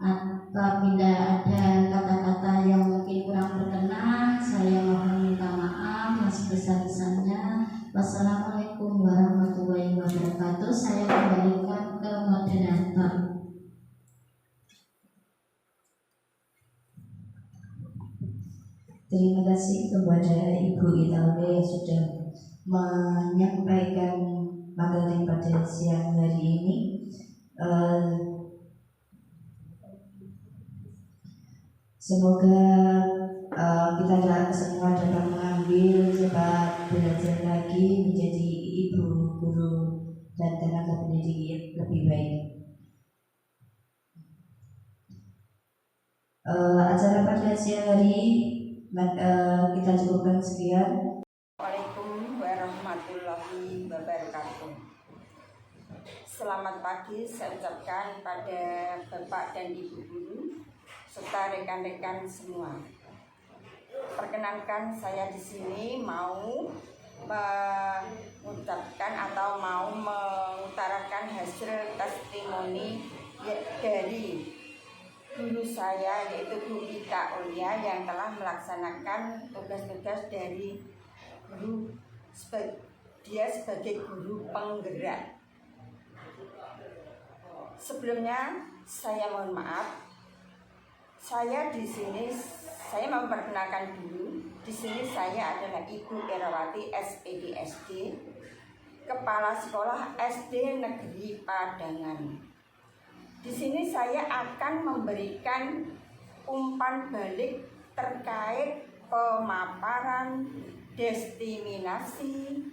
Apabila ada kata-kata yang mungkin kurang berkenan, saya mohon minta maaf yang sebesar-besarnya. Wassalamualaikum warahmatullahi wabarakatuh. Saya kembalikan ke moderator. Terima kasih kepada Ibu Italwe yang sudah menyampaikan materi pada siang hari ini. Semoga kita semua dapat mengambil cepat belajar lagi menjadi ibu, guru, dan tenaga pendidik yang lebih baik. Acara pada siang hari kita cukupkan sekian. Assalamualaikum warahmatullahi wabarakatuh. Selamat pagi saya ucapkan pada Bapak dan Ibu guru serta rekan-rekan semua. Perkenankan saya di sini mau mengucapkan atau mau mengutarakan hasil testimoni dari guru saya, yaitu Bu Ita Ulia, yang telah melaksanakan tugas-tugas dari guru, dia sebagai guru penggerak. Sebelumnya saya mohon maaf. Saya di sini memperkenalkan dulu. Di sini saya adalah Ibu Erawati SPDSD, Kepala Sekolah SD Negeri Padangan. Di sini saya akan memberikan umpan balik terkait pemaparan, diseminasi,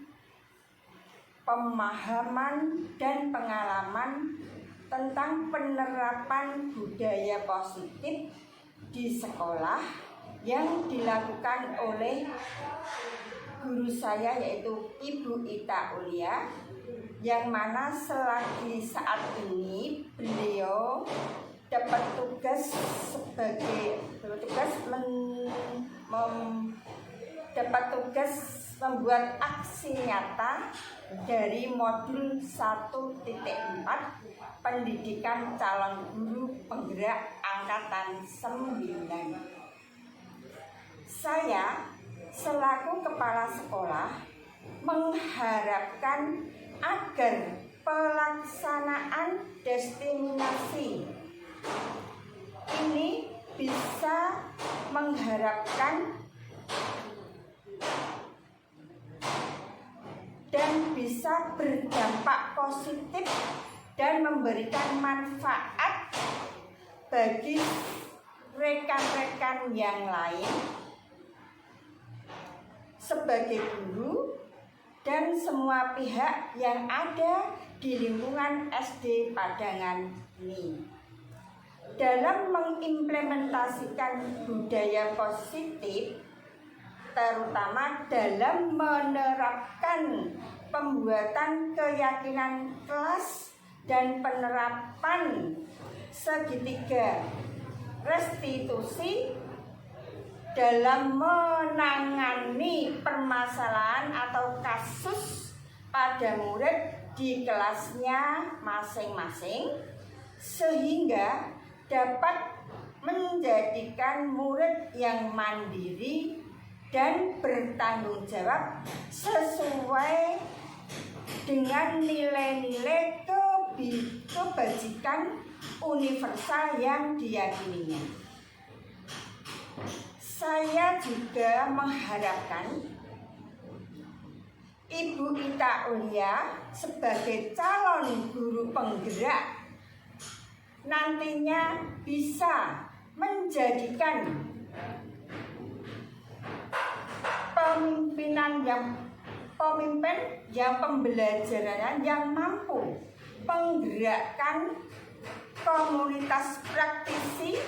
pemahaman dan pengalaman tentang penerapan budaya positif di sekolah yang dilakukan oleh guru saya, yaitu Ibu Ita Ulia, yang mana selagi saat ini beliau dapat tugas membuat aksi nyata dari modul 1.4 pendidikan calon guru penggerak angkatan 9. Saya selaku kepala sekolah mengharapkan agar pelaksanaan diseminasi ini bisa mengharapkan dan bisa berdampak positif dan memberikan manfaat bagi rekan-rekan yang lain, sebagai guru dan semua pihak yang ada di lingkungan SD Padangan ini. Dalam mengimplementasikan budaya positif, terutama dalam menerapkan pembuatan keyakinan kelas dan penerapan segitiga restitusi dalam menangani permasalahan atau kasus pada murid di kelasnya masing-masing, sehingga dapat menjadikan murid yang mandiri dan bertanggung jawab sesuai dengan nilai-nilai kebajikan universal yang diyakininya. Saya juga mengharapkan Ibu Ita Ulia sebagai calon guru penggerak nantinya bisa menjadikan pemimpin yang pembelajaran yang mampu menggerakkan komunitas praktisi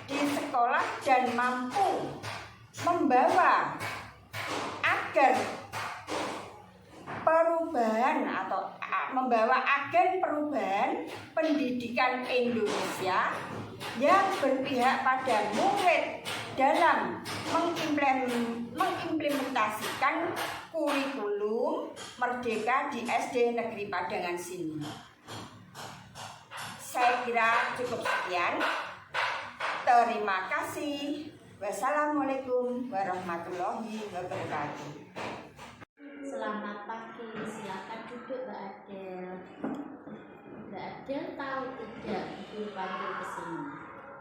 di sekolah dan mampu membawa agen perubahan pendidikan Indonesia yang berpihak pada murid dalam mengimplementasikan kurikulum Merdeka di SD Negeri Padangan sini. Saya kira cukup sekian. Terima kasih. Wassalamualaikum warahmatullahi wabarakatuh. Selamat pagi, silakan duduk Mbak Adel. Mbak Adel tahu tidak Ibu panggil ke sini?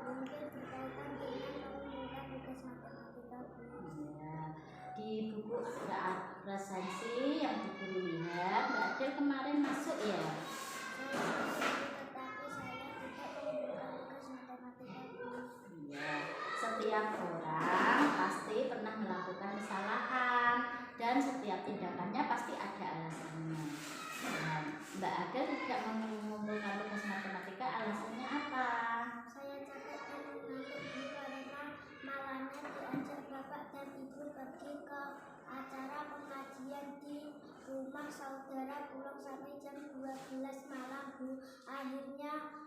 Mungkin berkaitan dengan mengumpulkan tugas matematika. Ya, di buku ada resensi yang Ibu lihat, Mbak Adel kemarin masuk ya? Tetapi saya tidak mengumpulkan tugas matematika. Ya, setiap orang pasti pernah melakukan kesalahan dan setiap tindakannya pasti ada alasannya. Nah, Mbak Adel tidak mengumpulkan tugas matematika, alasannya apa? Saya capek dan mengantuk karena malamnya diajak bapak dan ibu pergi ke acara pengajian di rumah saudara pulang sampai jam 12 malam, Bu. Akhirnya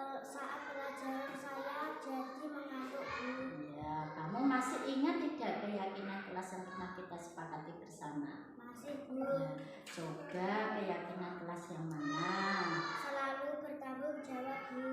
saat pelajaran saya jadi mengantuk, Bu. Ya, kamu masih ingat tidak keyakinan kelas yang pernah kita sepakati bersama? Masih, Bu. Ya, coba keyakinan kelas yang mana? Selalu bertanggung jawab, Bu.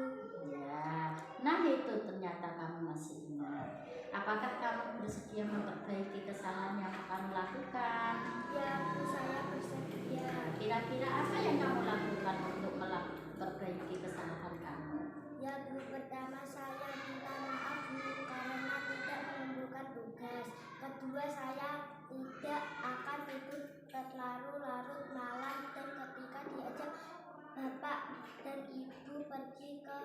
Ya, nah itu ternyata kamu masih ingat. Apakah kamu bersedia memperbaiki kesalahan yang kamu lakukan? Ya, Bu, saya bersedia. Kira-kira apa yang kamu lakukan untuk memperbaiki kesalahan kamu? Ya, Bu, pertama saya minta maaf, Bu, karena tidak mengumpulkan tugas. Kedua, saya tidak akan tidur terlalu-larut malam, dan ketika diajak bapak dan ibu pergi ke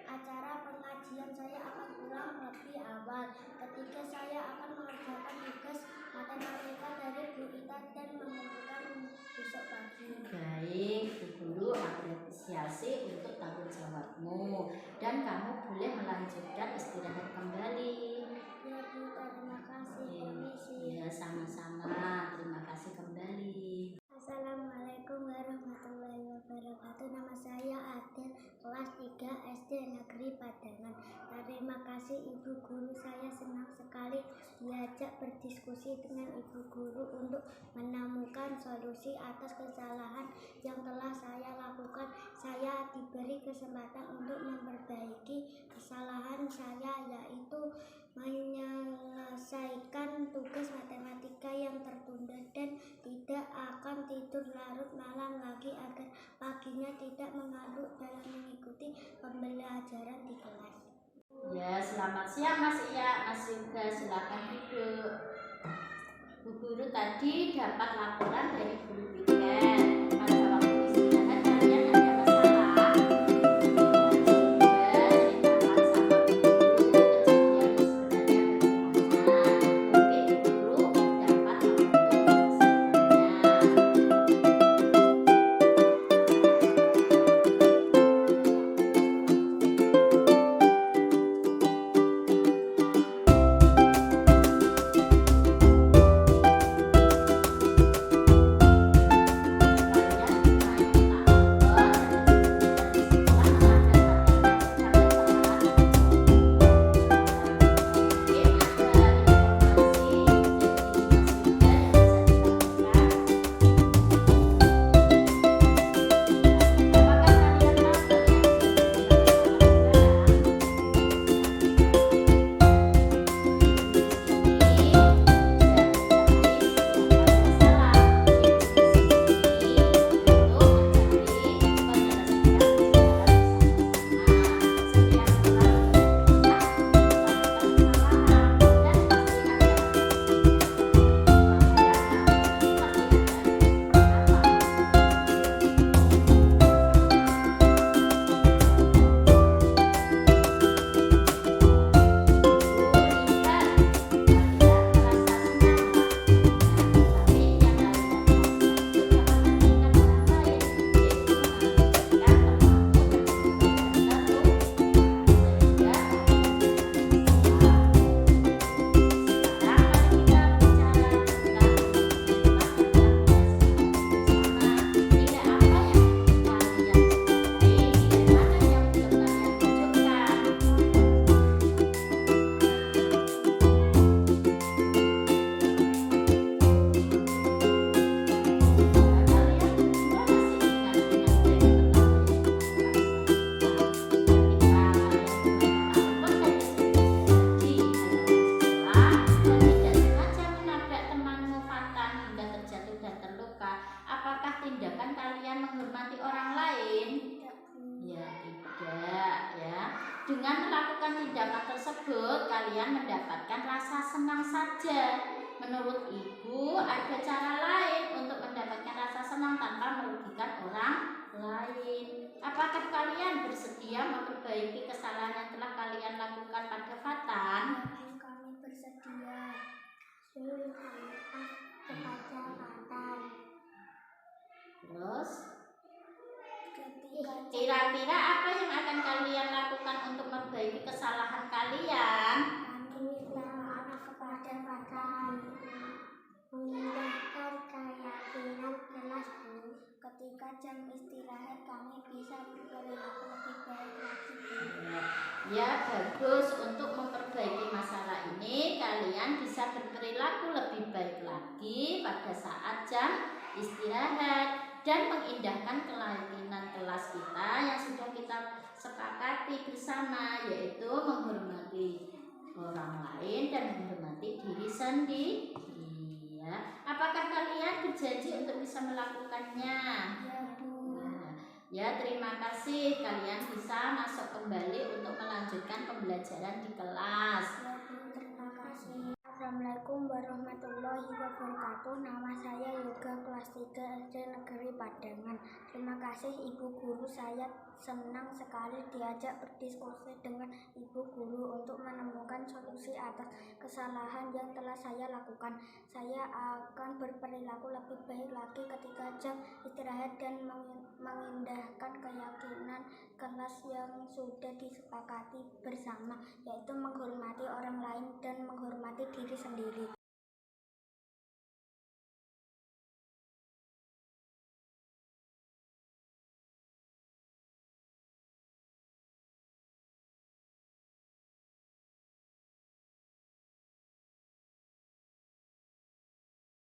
acara pengajian, saya akan pulang lebih awal. Ketiga, saya akan mengerjakan tugas matematika dari Bu Ita dan mengumpulkan besok pagi. Baik, Bu Guru apresiasi untuk tanggung jawabmu dan kamu boleh melanjutkan istirahat kembali. Ya, Bu, terima kasih, komisi. Ya, sama-sama. Terima kasih kembali. Assalamualaikum warahmatullahi wabarakatuh. Nama saya Adel, kelas 3 SD Negeri Padangan. Terima kasih Ibu Guru, saya senang sekali diajak berdiskusi dengan Ibu Guru untuk menemukan solusi atas kesalahan yang telah saya lakukan. Saya diberi kesempatan untuk memperbaiki kesalahan saya, yaitu menyelesaikan tugas matematika yang tertunda dan tidak akan tidur larut malam lagi agar paginya tidak mengantuk dalam mengikuti pembelajaran di kelas. Ya, selamat siang Mas Iya, Mas Yoga, silakan duduk. Bu Guru tadi dapat laporan dari Guru Piket. Pada waktu istirahat kalian ada masalah? Coba ceritakan sama Bu Guru kejadian sebenarnya bagaimana. Oke, Bu Guru saja. Menurut Ibu, ada cara lain untuk mendapatkan rasa senang tanpa merugikan orang lain. Apakah kalian bersedia memperbaiki kesalahan yang telah kalian lakukan pada Fatan? Kami bersedia. Mohon maaf kepada Fatan. Terus, Ketika kira-kira apa yang akan kalian lakukan untuk memperbaiki kesalahan kalian? kami minta maaf kepada Fatan, mengindahkan keyakinan kelas Bu. Ketika jam istirahat kami bisa berperilaku lebih baik lagi Bu. Ya, bagus. Untuk memperbaiki masalah ini, kalian bisa berperilaku lebih baik lagi pada saat jam istirahat dan mengindahkan keyakinan kelas kita yang sudah kita sepakati bersama, yaitu menghormati orang lain dan menghormati diri sendiri. Ya. Apakah kalian berjanji untuk bisa melakukannya? Ya Bu. Ya, terima kasih. Kalian bisa masuk kembali untuk melanjutkan pembelajaran di kelas. Ya Bu, terima kasih. Assalamualaikum warahmatullahi wabarakatuh. Nama saya Yoga, kelas 3 SD Negeri Padangan. Terima kasih Ibu Guru. Saya senang sekali diajak berdiskusi dengan Ibu Guru untuk menemukan solusi atas kesalahan yang telah saya lakukan. Saya akan berperilaku lebih baik lagi ketika jam istirahat dan mengindahkan keyakinan kelas yang sudah disepakati bersama, yaitu menghormati orang lain dan menghormati diri sendiri.